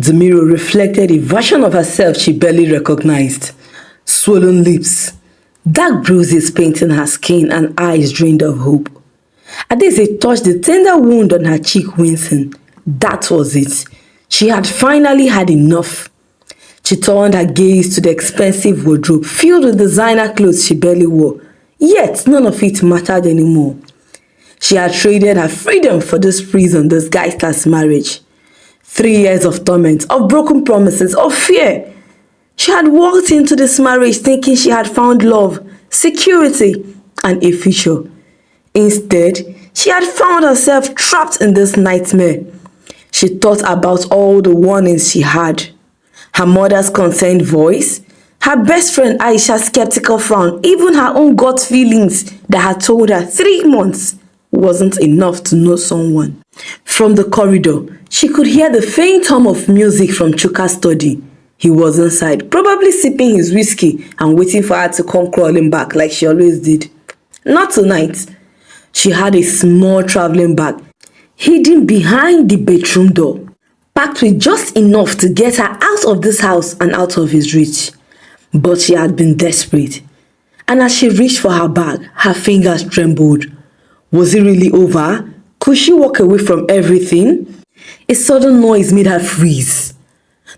The mirror reflected a version of herself she barely recognized. Swollen lips, dark bruises painting her skin and eyes drained of hope. Adaeze touched the tender wound on her cheek, wincing. That was it. She had finally had enough. She turned her gaze to the expensive wardrobe filled with designer clothes she barely wore, yet none of it mattered anymore. She had traded her freedom for this prison disguised as marriage. 3 years of torment, of broken promises, of fear. She had walked into this marriage thinking she had found love, security, and a future. Instead, she had found herself trapped in this nightmare. She thought about all the warnings she had. Her mother's concerned voice, her best friend Aisha's skeptical frown, even her own gut feelings that had told her 3 months wasn't enough to know someone. From the corridor, she could hear the faint hum of music from Chuka's study. He was inside, probably sipping his whiskey and waiting for her to come crawling back like she always did. Not tonight. She had a small traveling bag hidden behind the bedroom door, packed with just enough to get her out of this house and out of his reach. But she had been desperate, and as she reached for her bag, her fingers trembled. Was it really over? Could she walk away from everything? A sudden noise made her freeze.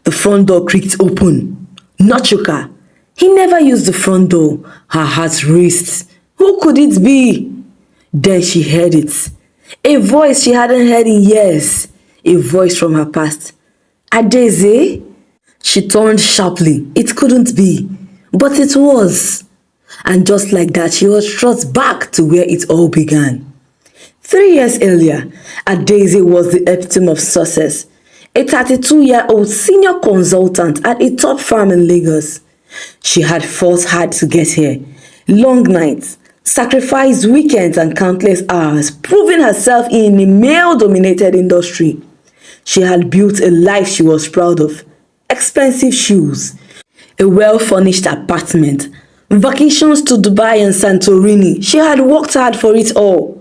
The front door creaked open. Not Chuka. He never used the front door. Her heart raced. Who could it be? Then she heard it. A voice she hadn't heard in years. A voice from her past. Adaeze? She turned sharply. It couldn't be. But it was. And just like that, she was thrust back to where it all began. 3 years earlier, Adaeze was the epitome of success. A 32-year-old senior consultant at a top firm in Lagos. She had fought hard to get here. Long nights, sacrificed weekends and countless hours, proving herself in a male-dominated industry. She had built a life she was proud of. Expensive shoes, a well-furnished apartment, vacations to Dubai and Santorini. She had worked hard for it all.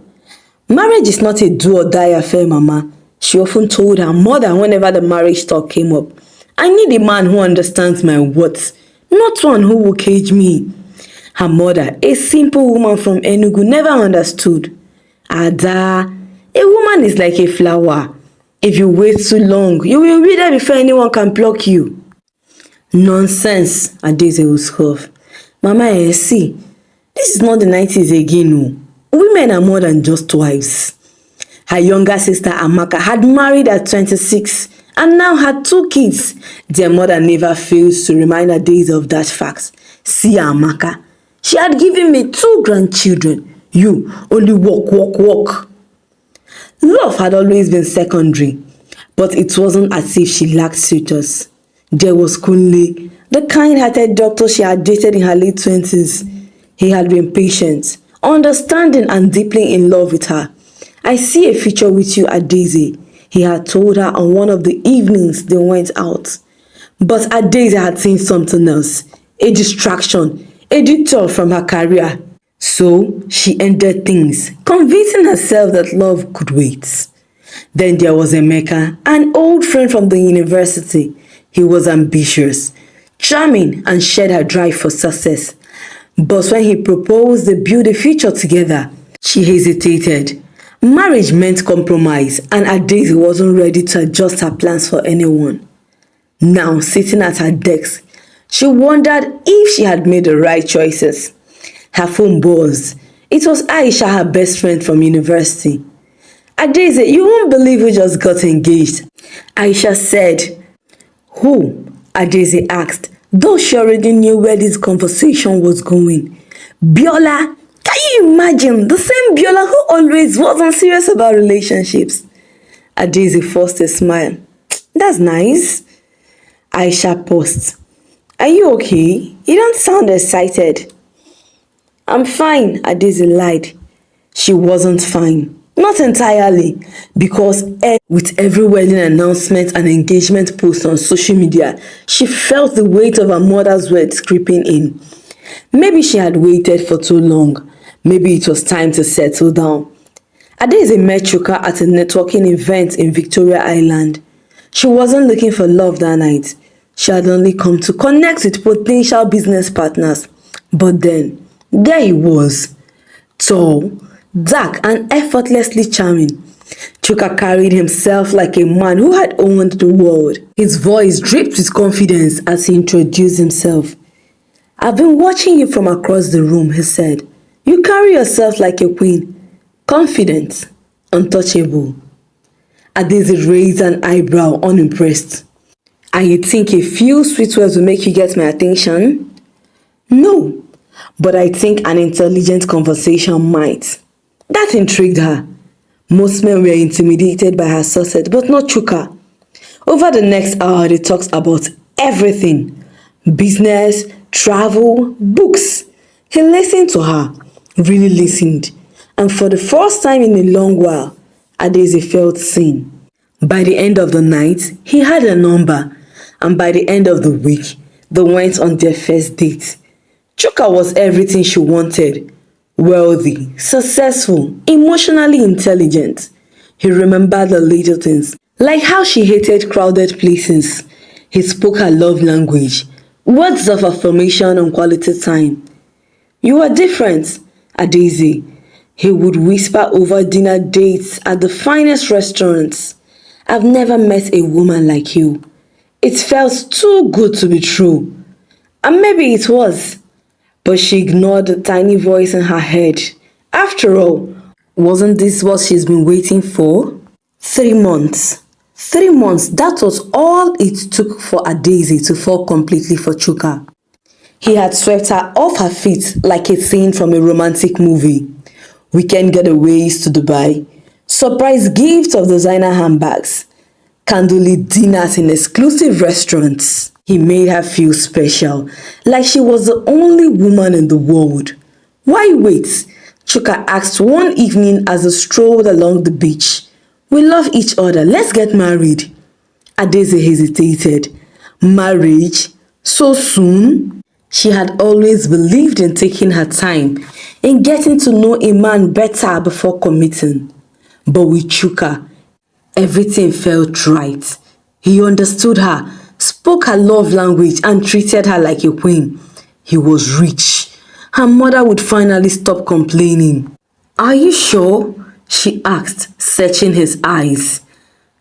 Marriage is not a do-or-die affair, Mama. She often told her mother whenever the marriage talk came up. I need a man who understands my worth, not one who will cage me. Her mother, a simple woman from Enugu, never understood. Ada, a woman is like a flower. If you wait too long, you will wither before anyone can pluck you. Nonsense, Adaeze will scoff. Mama, see, this is not the 90s again, no. Women are more than just wives. Her younger sister Amaka had married at 26 and now had 2 kids. Their mother never fails to remind Adaeze of that fact. See Amaka, she had given me 2 grandchildren. You only walk. Love had always been secondary, but it wasn't as if she lacked suitors. There was Kunle, the kind-hearted doctor she had dated in her late 20s. He had been patient, understanding and deeply in love with her. I see a future with you, Adaeze, he had told her on one of the evenings they went out. But Adaeze had seen something else, a distraction, a detour from her career. So she ended things, convincing herself that love could wait. Then there was Emeka, an old friend from the university. He was ambitious, charming, and shared her drive for success. But when he proposed they build a future together, she hesitated. Marriage meant compromise, and Adaeze wasn't ready to adjust her plans for anyone. Now, sitting at her desk, she wondered if she had made the right choices. Her phone buzzed. It was Aisha, her best friend from university. Adaeze, you won't believe we just got engaged, Aisha said. Who? Adaeze asked, though she already knew where this conversation was going. Biola. Can you imagine? The same Biola who always wasn't serious about relationships. Adaeze forced a smile. That's nice. Aisha paused. Are you okay? You don't sound excited. I'm fine, Adaeze lied. She wasn't fine. Not entirely, because with every wedding announcement and engagement post on social media, she felt the weight of her mother's words creeping in. Maybe she had waited for too long. Maybe it was time to settle down. Adaeze met Chuka at a networking event in Victoria Island. She wasn't looking for love that night. She had only come to connect with potential business partners. But then, there he was. Tall, dark, and effortlessly charming. Chuka carried himself like a man who had owned the world. His voice dripped with confidence as he introduced himself. "I've been watching you from across the room," he said. "You carry yourself like a queen. Confident, untouchable." Adaeze raised an eyebrow, unimpressed. "And you think a few sweet words will make you get my attention?" "No, but I think an intelligent conversation might." That intrigued her. Most men were intimidated by her success, but not Chuka. Over the next hour, they talked about everything: business, travel, books. He listened to her, really listened, and for the first time in a long while, Adaeze felt seen. By the end of the night, he had a number, and by the end of the week, they went on their first date. Chuka was everything she wanted: wealthy, successful, emotionally intelligent. He remembered the little things, like how she hated crowded places. He spoke her love language, words of affirmation and quality time. "You are different, Adaeze," he would whisper over dinner dates at the finest restaurants. "I've never met a woman like you." It felt too good to be true. And maybe it was. But she ignored the tiny voice in her head. After all, wasn't this what she's been waiting for? 3 months. 3 months, that was all it took for Adaeze to fall completely for Chuka. He had swept her off her feet like a scene from a romantic movie. Weekend getaways to Dubai, surprise gifts of designer handbags, candlelit dinners in exclusive restaurants. He made her feel special, like she was the only woman in the world. "Why wait?" Chuka asked one evening as they strolled along the beach. "We love each other, let's get married." Adaeze hesitated. Marriage? So soon? She had always believed in taking her time, in getting to know a man better before committing. But with Chuka, everything felt right. He understood her, spoke her love language, and treated her like a queen. He was rich. Her mother would finally stop complaining. "Are you sure?" she asked, searching his eyes.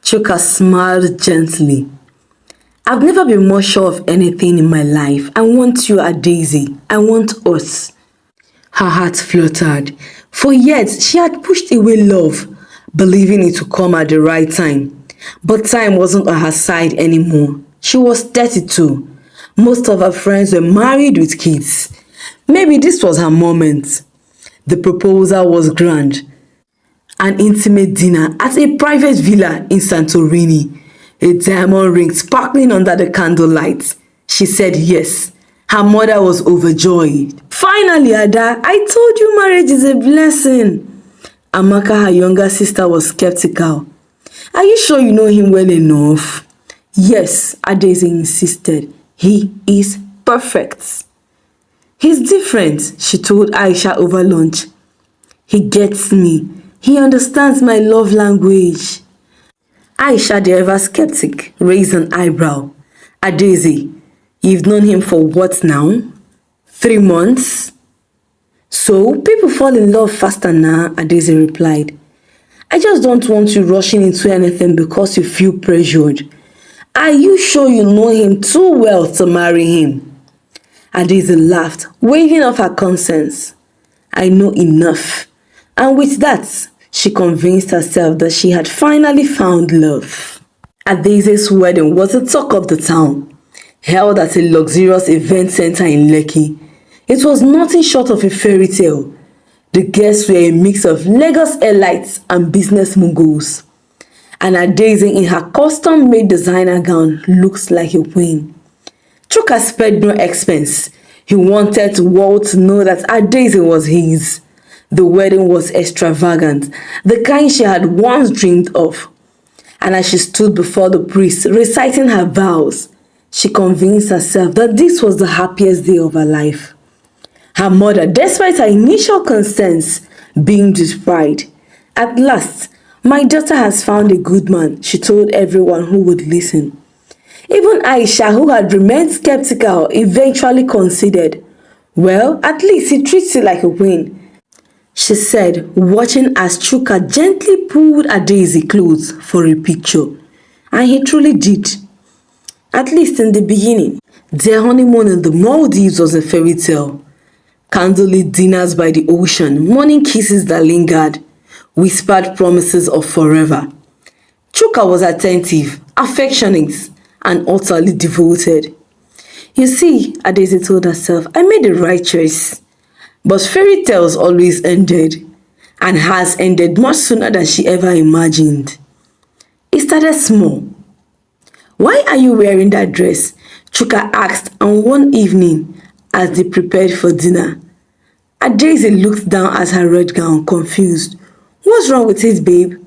Chuka smiled gently. "I've never been more sure of anything in my life. I want you, Adaeze. I want us." Her heart fluttered. For years, she had pushed away love, believing it would come at the right time. But time wasn't on her side anymore. She was 32. Most of her friends were married with kids. Maybe this was her moment. The proposal was grand. An intimate dinner at a private villa in Santorini. A diamond ring sparkling under the candlelight. She said yes. Her mother was overjoyed. "Finally, Ada, I told you marriage is a blessing." Amaka, her younger sister, was skeptical. "Are you sure you know him well enough?" "Yes," Adaeze insisted. "He is perfect." "He's different," she told Aisha over lunch. "He gets me. He understands my love language." Aisha, the ever skeptic, raised an eyebrow. "Adaeze, you've known him for what now? 3 months?" "So, people fall in love faster now," Adaeze replied. "I just don't want you rushing into anything because you feel pressured. Are you sure you know him too well to marry him?" Adaeze laughed, waving off her concerns. "I know enough." And with that, she convinced herself that she had finally found love. Adaeze's wedding was the talk of the town, held at a luxurious event center in Lekki. It was nothing short of a fairy tale. The guests were a mix of Lagos elites and business moguls. And Adaeze in her custom-made designer gown looked like a queen. Chuka spared no expense. He wanted the world to know that Adaeze was his. The wedding was extravagant, the kind she had once dreamed of. And as she stood before the priest reciting her vows, she convinced herself that this was the happiest day of her life. Her mother, despite her initial concerns, beamed with pride. At last, My daughter has found a good man, she told everyone who would listen. Even Aisha, who had remained skeptical, eventually conceded. Well, at least he treats it like a win, she said, watching as Chuka gently pulled Adaeze close for a picture. And he truly did. At least in the beginning. Their honeymoon in the Maldives was a fairy tale. Candlelit dinners by the ocean, morning kisses that lingered, whispered promises of forever. Chuka was attentive, affectionate, and utterly devoted. You see, Adaeze told herself, I made the right choice. But fairy tales always ended, and has ended much sooner than she ever imagined. It started small. Why are you wearing that dress? Chuka asked on one evening as they prepared for dinner. Adaeze looked down at her red gown, confused. What's wrong with it, babe?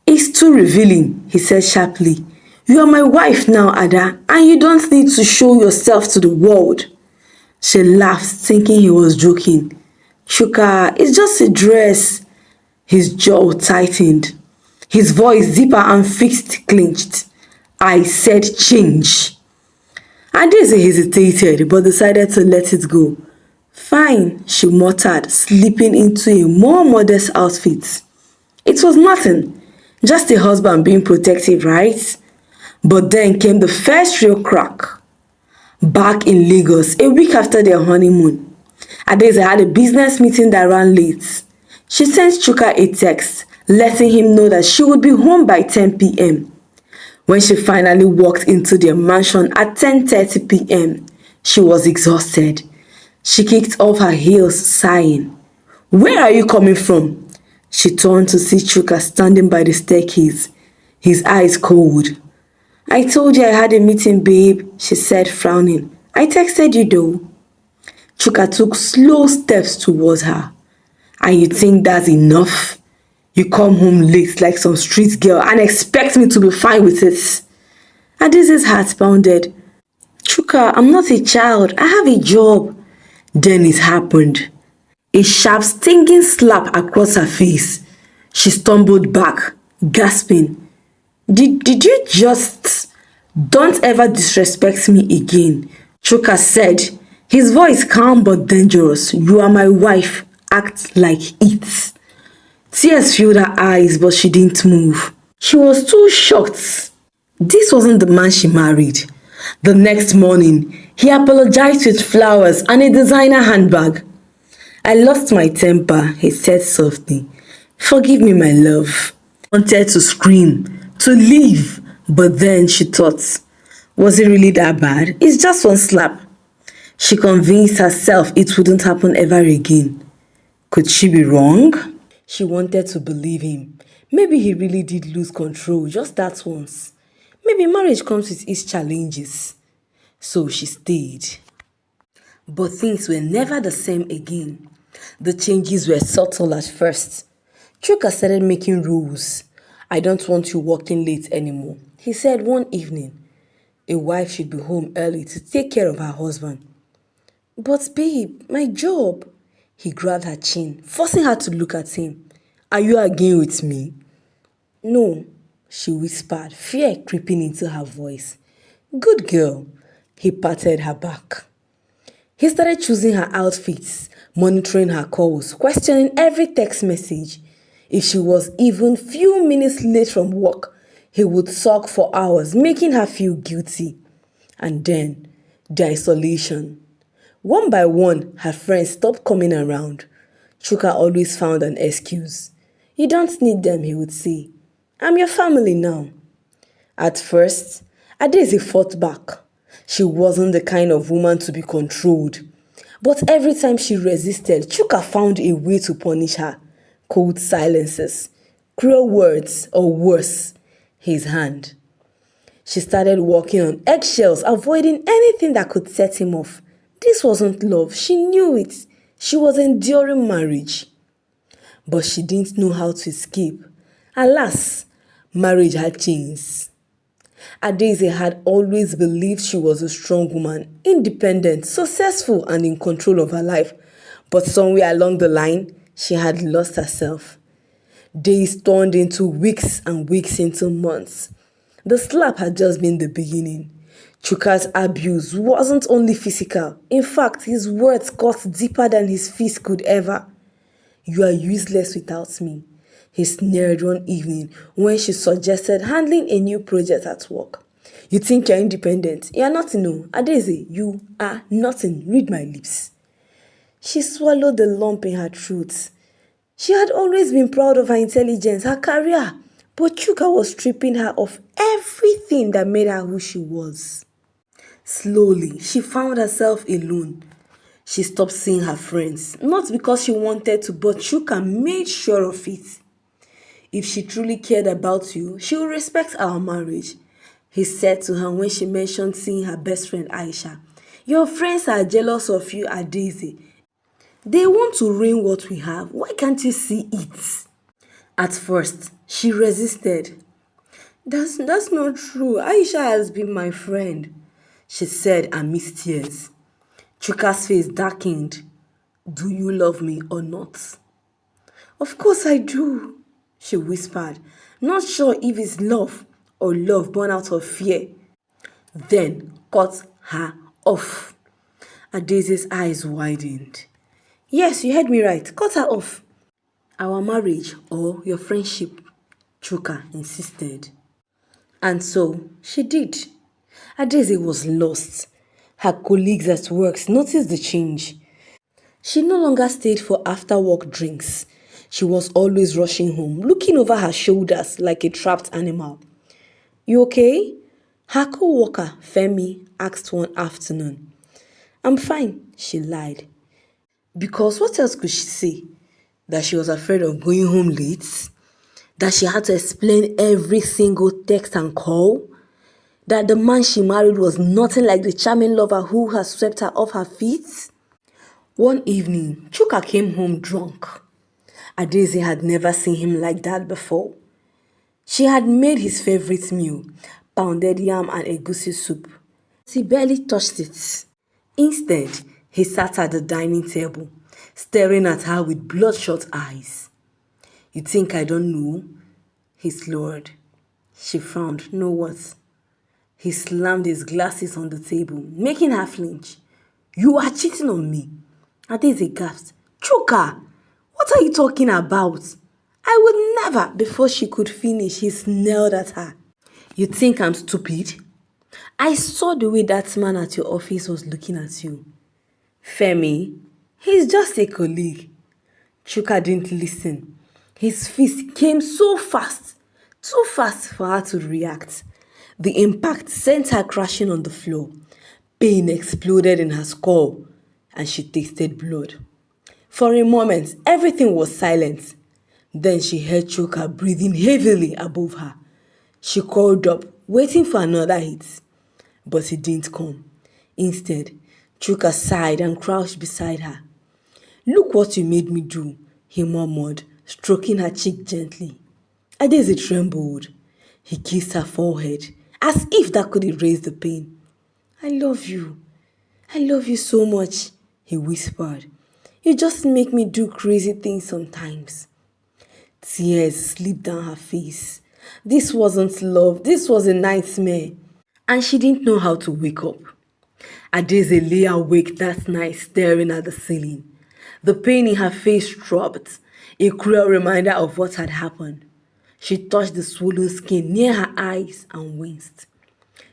It's too revealing, he said sharply. You are my wife now, Ada, and you don't need to show yourself to the world. She laughed, thinking he was joking. Chuka, it's just a dress. His jaw tightened. His voice deeper and fixed clinched. I said change. Adaeze hesitated but decided to let it go. Fine, she muttered, slipping into a more modest outfit. It was nothing, just a husband being protective, right? But then came the first real crack. Back in Lagos, a week after their honeymoon, Adaeze had a business meeting that ran late. She sent Chuka a text, letting him know that she would be home by 10 p.m. When she finally walked into their mansion at 10:30 p.m., she was exhausted. She kicked off her heels, sighing. Where are you coming from? She turned to see Chuka standing by the staircase, his eyes cold. I told you I had a meeting, babe, she said, frowning. I texted you though. Chuka took slow steps towards her. And you think that's enough? You come home late like some street girl and expect me to be fine with it. Adaeze's heart pounded. Chuka, I'm not a child. I have a job. Then it happened. A sharp, stinging slap across her face. She stumbled back, gasping. Did you just... Don't ever disrespect me again, Chuka said, his voice calm but dangerous. You are my wife. Act like it. Tears filled her eyes, but she didn't move. She was too shocked. This wasn't the man she married. The next morning, he apologized with flowers and a designer handbag. I lost my temper, he said softly. Forgive me, my love. Wanted to scream, to leave, but then she thought, was it really that bad? It's just one slap. She convinced herself it wouldn't happen ever again. Could she be wrong? She wanted to believe him. Maybe he really did lose control just that once. Maybe marriage comes with its challenges. So she stayed. But things were never the same again. The changes were subtle at first. Chuka started making rules. I don't want you working late anymore, he said one evening. A wife should be home early to take care of her husband. But babe, my job. He grabbed her chin, forcing her to look at him. Are you again with me? No, she whispered, fear creeping into her voice. Good girl. He patted her back. He started choosing her outfits, monitoring her calls, questioning every text message. If she was even few minutes late from work, he would sulk for hours, making her feel guilty. And then, the isolation. One by one, her friends stopped coming around. Chuka always found an excuse. You don't need them, he would say. I'm your family now. At first, Adaeze fought back. She wasn't the kind of woman to be controlled. But every time she resisted, Chuka found a way to punish her. Cold silences, cruel words, or worse, his hand. She started walking on eggshells, avoiding anything that could set him off. This wasn't love, she knew it. She was enduring marriage. But she didn't know how to escape. Alas, marriage had chains. Adaeze had always believed she was a strong woman, independent, successful, and in control of her life. But somewhere along the line, she had lost herself. Days turned into weeks and weeks into months. The slap had just been the beginning. Chuka's abuse wasn't only physical. In fact, his words cut deeper than his fist could ever. "You are useless without me," he sneered one evening when she suggested handling a new project at work. "You think you're independent? You're nothing, no. Adaeze, you are nothing. Read my lips." She swallowed the lump in her throat. She had always been proud of her intelligence, her career, but Chuka was stripping her of everything that made her who she was. Slowly, she found herself alone. She stopped seeing her friends, not because she wanted to, but Chuka made sure of it. "If she truly cared about you, she would respect our marriage," he said to her when she mentioned seeing her best friend Aisha. "Your friends are jealous of you, Adaeze. They want to ruin what we have. Why can't you see it?" At first, she resisted. That's not true. Aisha has been my friend," she said amidst tears. Chuka's face darkened. "Do you love me or not?" "Of course I do," she whispered, not sure if it's love or love born out of fear. Then cut her off. Adaeze's eyes widened. "Yes, you heard me right. Cut her off." "Our marriage or your friendship," Chuka insisted. And so she did. Adaeze was lost. Her colleagues at work noticed the change. She no longer stayed for after-work drinks. She was always rushing home, looking over her shoulders like a trapped animal. "You okay?" her co-worker, Femi, asked one afternoon. "I'm fine," she lied. Because what else could she say? That she was afraid of going home late? That she had to explain every single text and call? That the man she married was nothing like the charming lover who had swept her off her feet? One evening, Chuka came home drunk. Adaeze had never seen him like that before. She had made his favorite meal, pounded yam and egusi soup. He barely touched it. Instead, he sat at the dining table, staring at her with bloodshot eyes. "You think I don't know?" he slurred. She frowned. "No what?" He slammed his glasses on the table, making her flinch. "You are cheating on me." Adaeze gasped. "Chuka, what are you talking about?" "I would never." Before she could finish, he snarled at her. "You think I'm stupid? I saw the way that man at your office was looking at you." "Femi, he's just a colleague." Chuka didn't listen. His fist came so fast, too fast for her to react. The impact sent her crashing on the floor. Pain exploded in her skull, and she tasted blood. For a moment, everything was silent. Then she heard Chuka breathing heavily above her. She curled up, waiting for another hit. But it didn't come. Instead, Chuka sighed and crouched beside her. "Look what you made me do," he murmured, stroking her cheek gently. Adaeze trembled. He kissed her forehead, as if that could erase the pain. "I love you. I love you so much," he whispered. "You just make me do crazy things sometimes." Tears slipped down her face. This wasn't love, this was a nightmare. And she didn't know how to wake up. Adaeze lay awake that night staring at the ceiling. The pain in her face throbbed, a cruel reminder of what had happened. She touched the swollen skin near her eyes and winced.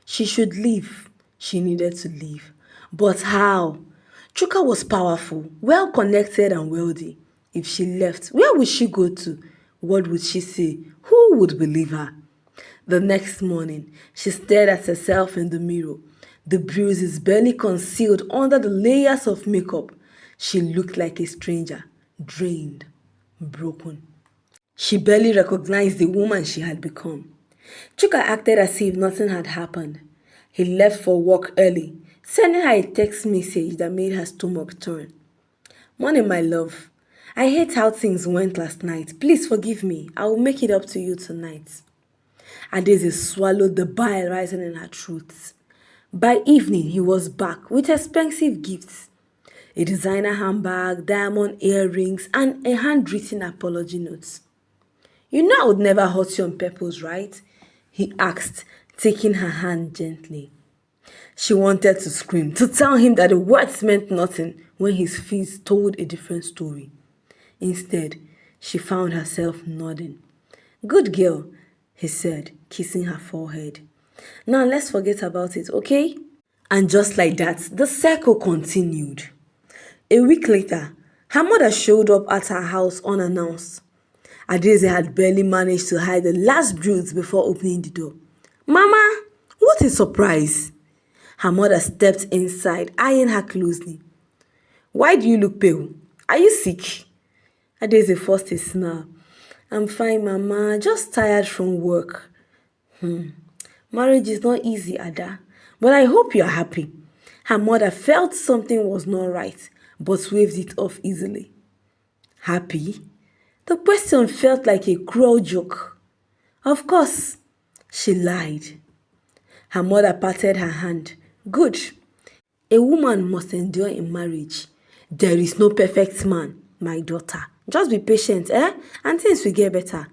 She should leave. She needed to leave. But how? Chuka was powerful, well connected and wealthy. If she left, where would she go to? What would she say? Who would believe her? The next morning, she stared at herself in the mirror. The bruises barely concealed under the layers of makeup. She looked like a stranger, drained, broken. She barely recognized the woman she had become. Chuka acted as if nothing had happened. He left for work early, sending her a text message that made her stomach turn. "Morning, my love. I hate how things went last night. Please forgive me. I will make it up to you tonight." Adaeze swallowed the bile rising in her throat. By evening, he was back with expensive gifts. A designer handbag, diamond earrings, and a handwritten apology note. You know I would never hurt you on purpose, right? He asked, taking her hand gently. She wanted to scream, to tell him that the words meant nothing when his face told a different story. Instead, she found herself nodding. Good girl, he said, kissing her forehead. Now let's forget about it, okay? And just like that, the circle continued. A week later, her mother showed up at her house unannounced. Adaeze had barely managed to hide the last broods before opening the door. Mama, what a surprise! Her mother stepped inside, eyeing her closely. Why do you look pale? Are you sick? Adaeze forced a smile. I'm fine, Mama, just tired from work. Marriage is not easy, Ada, but I hope you're happy. Her mother felt something was not right, but waved it off easily. Happy? The question felt like a cruel joke. Of course, she lied. Her mother patted her hand. Good. A woman must endure in marriage. There is no perfect man, my daughter. Just be patient, and things will get better.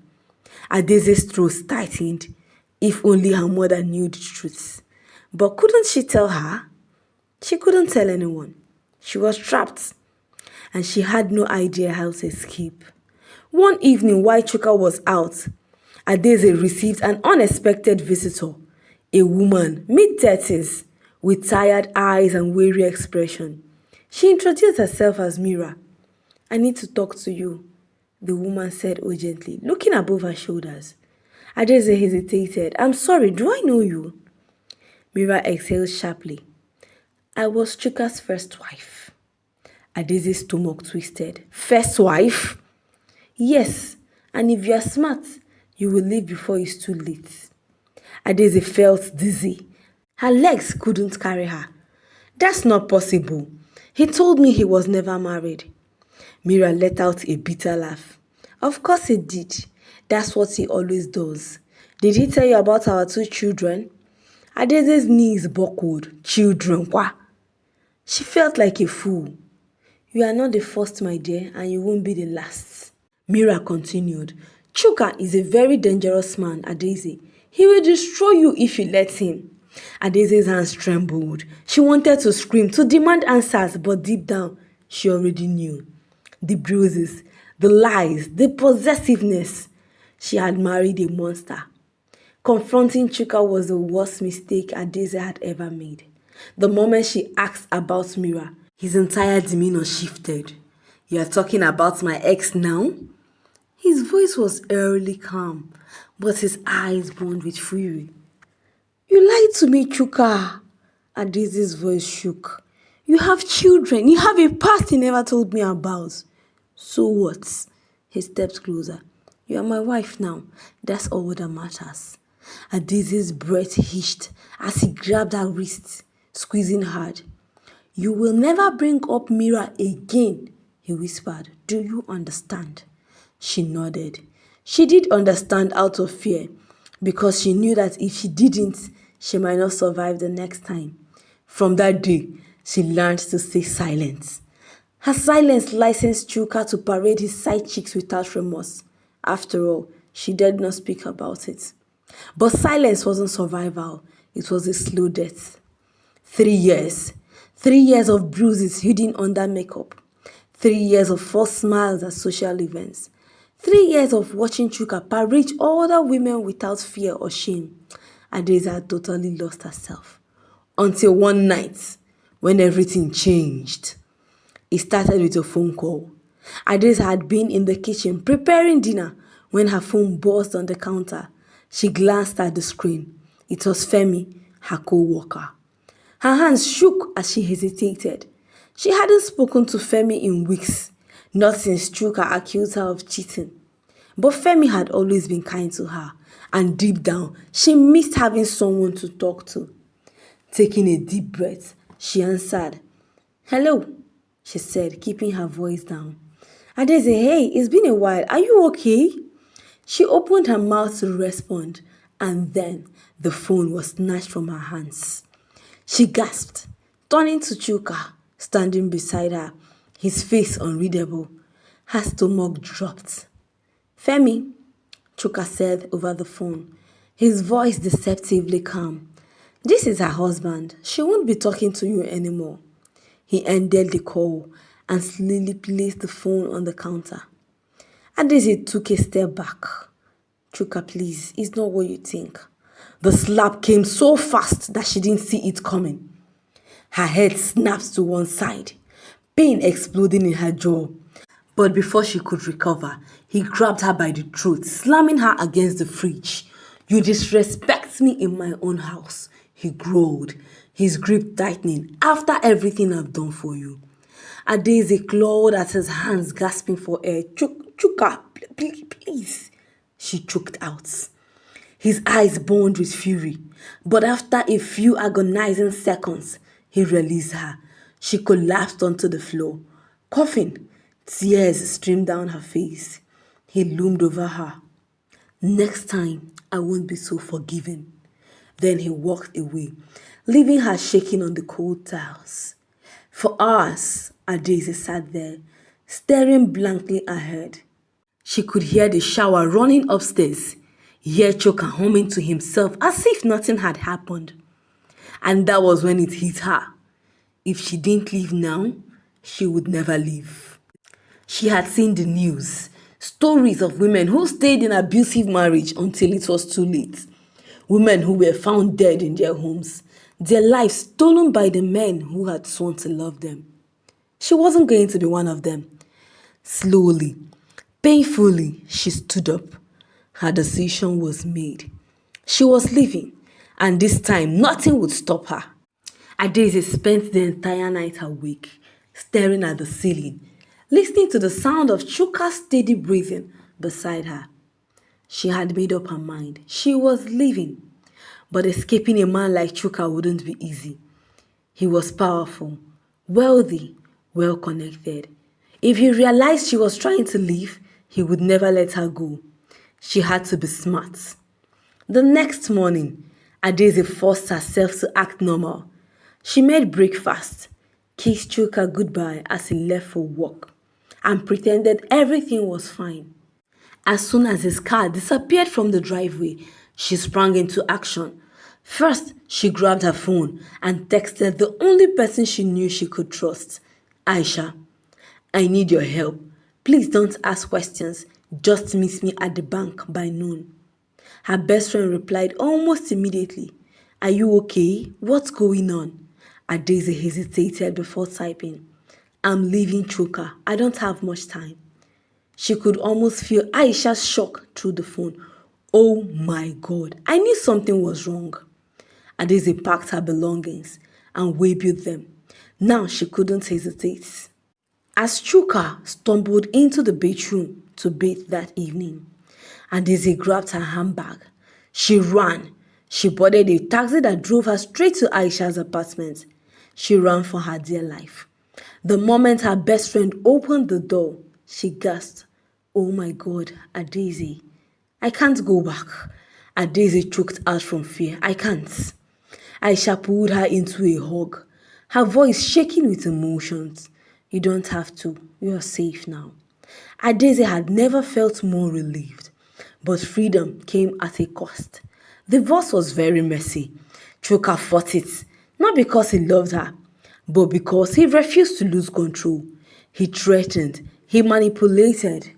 Adaeze's throat tightened. If only her mother knew the truth. But couldn't she tell her? She couldn't tell anyone. She was trapped. And she had no idea how to escape. One evening while Chuka was out, Adaeze received an unexpected visitor. A woman, mid-30s, with tired eyes and weary expression. She introduced herself as Mira. I need to talk to you, the woman said urgently, looking above her shoulders. Adaeze hesitated. I'm sorry, do I know you? Mira exhaled sharply. I was Chuka's first wife. Adaeze's stomach twisted. First wife? Yes, and if you are smart, you will leave before it's too late. Adaeze felt dizzy. Her legs couldn't carry her. That's not possible. He told me he was never married. Mira let out a bitter laugh. Of course he did. That's what he always does. Did he tell you about our 2 children? Adaeze's knees buckled. Children, what? She felt like a fool. You are not the first, my dear, and you won't be the last. Mira continued. Chuka is a very dangerous man, Adaeze. He will destroy you if you let him. Adaeze's hands trembled. She wanted to scream, to demand answers, but deep down, she already knew. The bruises, the lies, the possessiveness. She had married a monster. Confronting Chuka was the worst mistake Adaeze had ever made. The moment she asked about Mira, his entire demeanor shifted. You are talking about my ex now? His voice was eerily calm, but his eyes burned with fury. You lied to me, Chuka. Adaeze's voice shook. You have children. You have a past you never told me about. So what? He stepped closer. You are my wife now. That's all that matters. Adaeze's breath hitched as he grabbed her wrist, squeezing hard. You will never bring up Mira again, he whispered. Do you understand? She nodded. She did understand out of fear, because she knew that if she didn't, she might not survive the next time. From that day, she learned to stay silent. Her silence licensed Chuka to parade his side chicks without remorse. After all, she dared not speak about it. But silence wasn't survival. It was a slow death. 3 years. 3 years of bruises hidden under makeup. 3 years of false smiles at social events. 3 years of watching Chuka parade other women without fear or shame. Adaeze had totally lost herself. Until one night, when everything changed. It started with a phone call. Adaeze had been in the kitchen preparing dinner when her phone buzzed on the counter. She glanced at the screen. It was Femi, her co-worker. Her hands shook as she hesitated. She hadn't spoken to Femi in weeks, not since Chuka accused her of cheating. But Femi had always been kind to her, and deep down, she missed having someone to talk to. Taking a deep breath, she answered. Hello, she said, keeping her voice down. Adaeze, hey, it's been a while. Are you okay? She opened her mouth to respond, and then the phone was snatched from her hands. She gasped, turning to Chuka, standing beside her, his face unreadable. Her stomach dropped. Femi, Chuka said over the phone, his voice deceptively calm. This is her husband. She won't be talking to you anymore. He ended the call and slowly placed the phone on the counter. Adaeze took a step back. Chuka, please, it's not what you think. The slap came so fast that she didn't see it coming. Her head snapped to one side, pain exploding in her jaw. But before she could recover, he grabbed her by the throat, slamming her against the fridge. You disrespect me in my own house, he growled, his grip tightening. After everything I've done for you. Adaeze clawed at his hands, gasping for air. Chuka, please, she choked out. His eyes burned with fury, but after a few agonizing seconds, he released her. She collapsed onto the floor, coughing. Tears streamed down her face. He loomed over her. Next time, I won't be so forgiving. Then he walked away, leaving her shaking on the cold tiles. For hours, Adaeze sat there, staring blankly ahead. She could hear the shower running upstairs, hear Chuka humming to himself as if nothing had happened. And that was when it hit her. If she didn't leave now, she would never leave. She had seen the news, stories of women who stayed in abusive marriage until it was too late. Women who were found dead in their homes, their lives stolen by the men who had sworn to love them. She wasn't going to be one of them. Slowly, painfully, she stood up. Her decision was made. She was leaving, and this time nothing would stop her. Adaeze spent the entire night awake, staring at the ceiling, listening to the sound of Chuka's steady breathing beside her. She had made up her mind. She was leaving. But escaping a man like Chuka wouldn't be easy. He was powerful, wealthy, well connected. If he realized she was trying to leave, he would never let her go. She had to be smart. The next morning, Adaeze forced herself to act normal. She made breakfast, kissed Chuka goodbye as he left for work, and pretended everything was fine. As soon as his car disappeared from the driveway, she sprang into action. First, she grabbed her phone and texted the only person she knew she could trust, Aisha. I need your help. Please don't ask questions. Just meet me at the bank by noon. Her best friend replied almost immediately. Are you okay? What's going on? Adaeze hesitated before typing. I'm leaving Chuka. I don't have much time. She could almost feel Aisha's shock through the phone. Oh my God, I knew something was wrong. Adaeze packed her belongings and waybilled them. Now she couldn't hesitate. As Chuka stumbled into the bedroom to bathe that evening, Adaeze grabbed her handbag. She ran. She boarded a taxi that drove her straight to Aisha's apartment. She ran for her dear life. The moment her best friend opened the door, she gasped, oh my God, Adaeze. I can't go back. Adaeze choked out from fear. I can't. Aisha pulled her into a hug, her voice shaking with emotions. You don't have to. You are safe now. Adaeze had never felt more relieved, but freedom came at a cost. Divorce was very messy. Chuka fought it, not because he loved her, but because he refused to lose control. He threatened, he manipulated,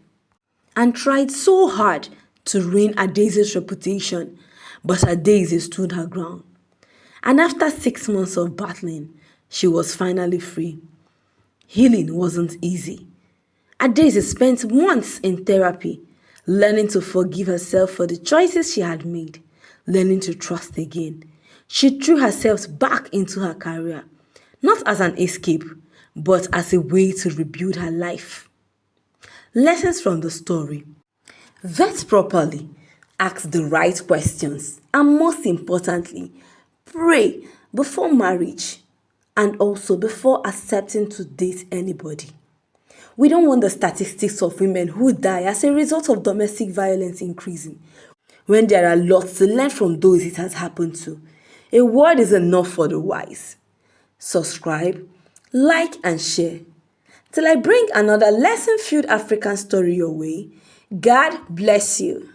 and tried so hard to ruin Adaeze's reputation, but Adaeze stood her ground. And after 6 months of battling, she was finally free. Healing wasn't easy. Adaeze spent months in therapy, learning to forgive herself for the choices she had made, learning to trust again. She threw herself back into her career, not as an escape, but as a way to rebuild her life. Lessons from the story. Vet properly, ask the right questions, and most importantly, pray before marriage and also before accepting to date anybody. We don't want the statistics of women who die as a result of domestic violence increasing, when there are lots to learn from those it has happened to. A word is enough for the wise. Subscribe, like and share. Till I bring another lesson-filled African story your way, God bless you.